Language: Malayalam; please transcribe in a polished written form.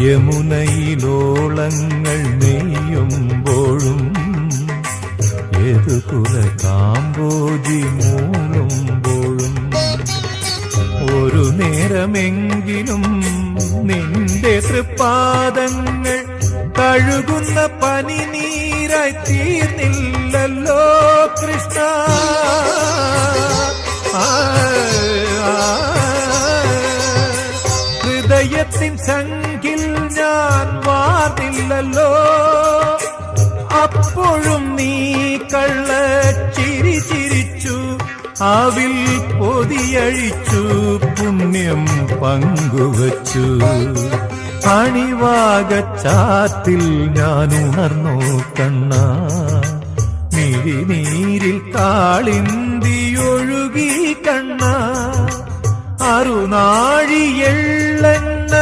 യമുനയിലോളങ്ങൾ നെയ്യുമ്പോഴും യദുകുല കാമ്പോജി മൂളുമ്പോഴും ഒരു നേരമെങ്കിലും നിന്റെ തൃപ്പാദങ്ങൾ കഴുകുന്ന പനിനീരായി തീർന്നില്ലല്ലോ കൃഷ്ണ. ഹൃദയത്തിൻ സംഖിൽ ഞാൻ വാർന്നില്ലല്ലോ, അപ്പോഴും നീ കള്ളച്ചിരി ചിരിച്ചു, അവിൽ പൊതിയഴിച്ചു, പുണ്യം പങ്കുവച്ചു. അണിവാകച്ചാത്തിൽ ഞാൻ ഉണർന്നു കണ്ണ, മിഴിനീരിൽ കാളിന്തിയൊഴുകി കണ്ണ. അറുനാഴി എള്ളെണ്ണ